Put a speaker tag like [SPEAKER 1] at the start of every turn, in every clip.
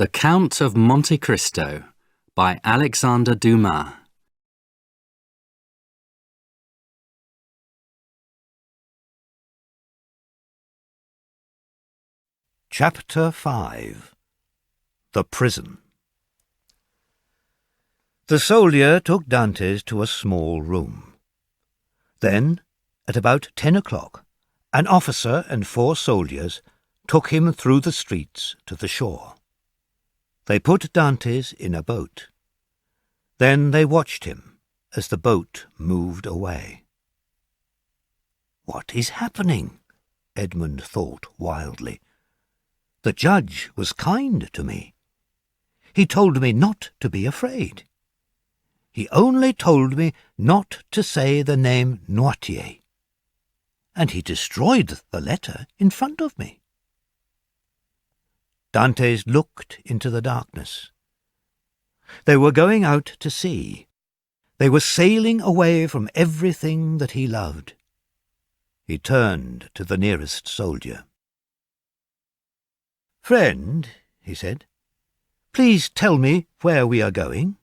[SPEAKER 1] The Count of Monte Cristo by Alexander Dumas.
[SPEAKER 2] Chapter 5 The Prison. The soldier took Dantes to a small room. Then, at about 10 o'clock, an officer and 4 soldiers took him through the streets to the shore. They put Dantes in a boat. Then they watched him as the boat moved away. "What is happening?" Edmund thought wildly. "The judge was kind to me. He told me not to be afraid. He only told me not to say the name Noirtier. And he destroyed the letter in front of me." Dantes looked into the darkness. They were going out to sea. They were sailing away from everything that he loved. He turned to the nearest soldier. "Friend," he said, "please tell me where we are going.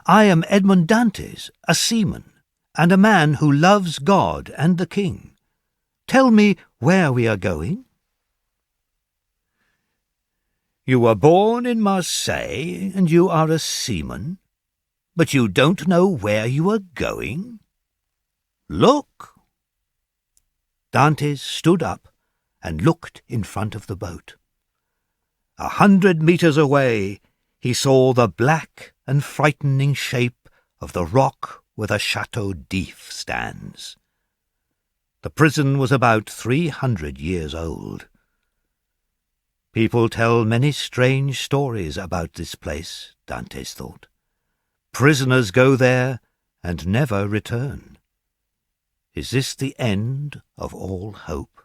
[SPEAKER 2] I am Edmund Dantes, a seaman, and a man who loves God and the king. Tell me where we are going." "You were born in Marseille, and you are a seaman, but you don't know where you are going? Look!" Dantes stood up and looked in front of the boat. 100 meters away, he saw the black and frightening shape of the rock where the Chateau d'If stands. The prison was about 300 years old. People tell many strange stories about this place, Dantes thought. Prisoners go there and never return. Is this the end of all hope?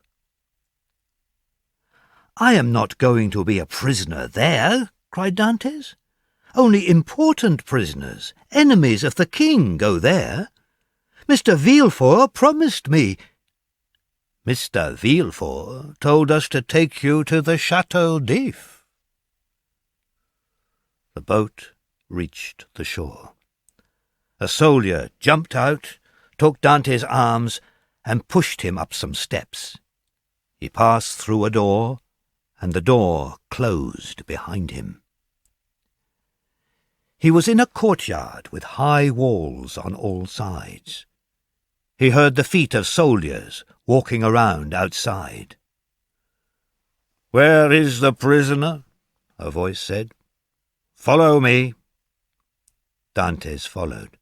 [SPEAKER 2] "I am not going to be a prisoner there," cried Dantes. "Only important prisoners, enemies of the king, go there. Mr. Villefort promised me—" "Mr. Villefort told us to take you to the Chateau d'If." The boat reached the shore. A soldier jumped out, took Dantes' arms, and pushed him up some steps. He passed through a door, and the door closed behind him. He was in a courtyard with high walls on all sides. He heard the feet of soldiers walking around outside. "Where is the prisoner?" a voice said. "Follow me." Dantes followed.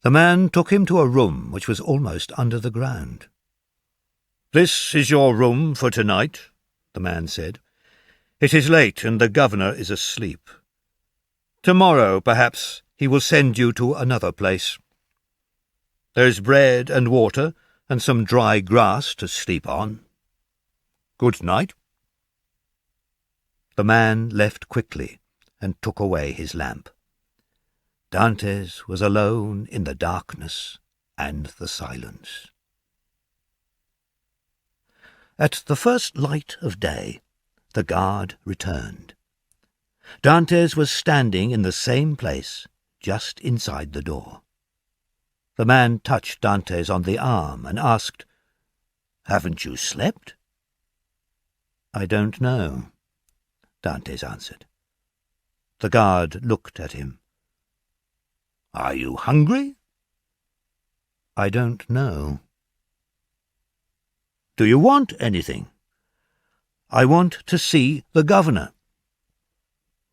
[SPEAKER 2] The man took him to a room which was almost under the ground. "This is your room for tonight," the man said. "It is late and the governor is asleep. Tomorrow, perhaps, he will send you to another place. There's bread and water and some dry grass to sleep on. Good night." The man left quickly and took away his lamp. Dantes was alone in the darkness and the silence. At the first light of day, the guard returned. Dantes was standing in the same place, just inside the door. The man touched Dantes on the arm and asked, "Haven't you slept?" "I don't know," Dantes answered. The guard looked at him. "Are you hungry?" "I don't know." "Do you want anything?" "I want to see the governor."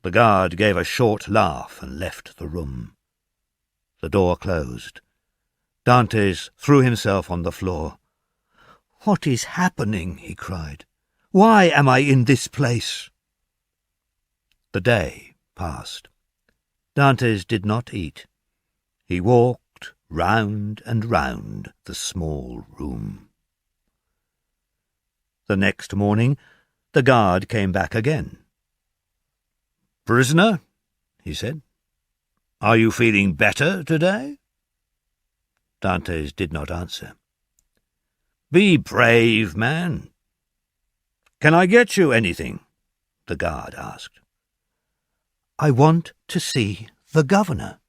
[SPEAKER 2] The guard gave a short laugh and left the room. The door closed. Dantes threw himself on the floor. "What is happening?" he cried. "Why am I in this place?" The day passed. Dantes did not eat. He walked round and round the small room. The next morning, the guard came back again. "Prisoner," he said, "are you feeling better today?" Dantes did not answer. "Be brave, man. Can I get you anything?" the guard asked. "I want to see the governor."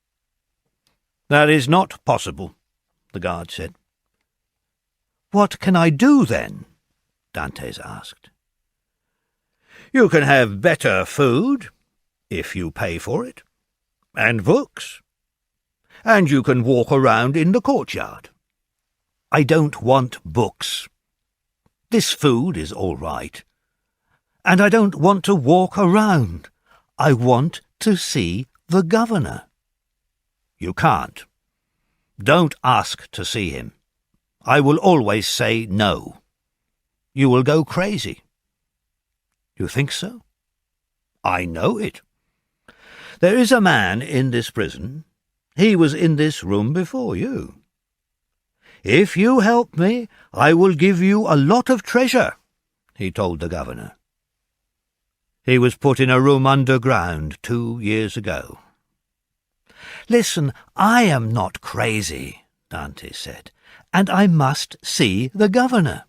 [SPEAKER 2] "That is not possible," the guard said. "What can I do then?" Dantes asked. "You can have better food, if you pay for it, and books, and you can walk around in the courtyard." "I don't want books. This food is all right. And I don't want to walk around. I want to see the governor." "You can't. Don't ask to see him. I will always say no. You will go crazy." "You think so?" "I know it. There is a man in this prison. He was in this room before you. If you help me, I will give you a lot of treasure," he told the governor. "He was put in a room underground 2 years ago." "Listen, I am not crazy," Dante said, "and I must see the governor."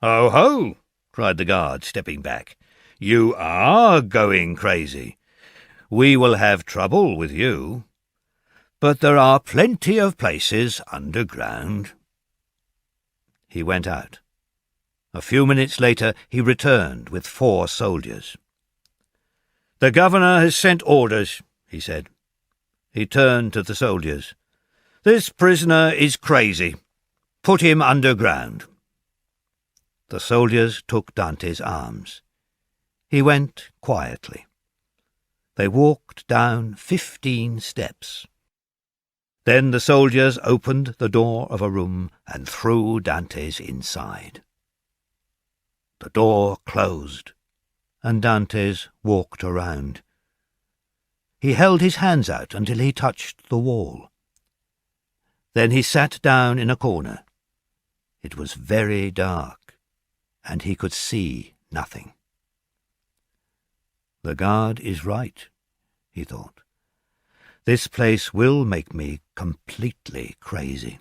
[SPEAKER 2] "Ho, ho!" cried the guard, stepping back. "You are going crazy. We will have trouble with you. But there are plenty of places underground." He went out. A few minutes later he returned with 4 soldiers. "The governor has sent orders," he said. He turned to the soldiers. "This prisoner is crazy. Put him underground." The soldiers took Dante's arms. He went quietly. They walked down 15 steps. Then the soldiers opened the door of a room and threw Dantes inside. The door closed, and Dantes walked around. He held his hands out until he touched the wall. Then he sat down in a corner. It was very dark, and he could see nothing. "The guard is right," he thought. "This place will make me completely crazy."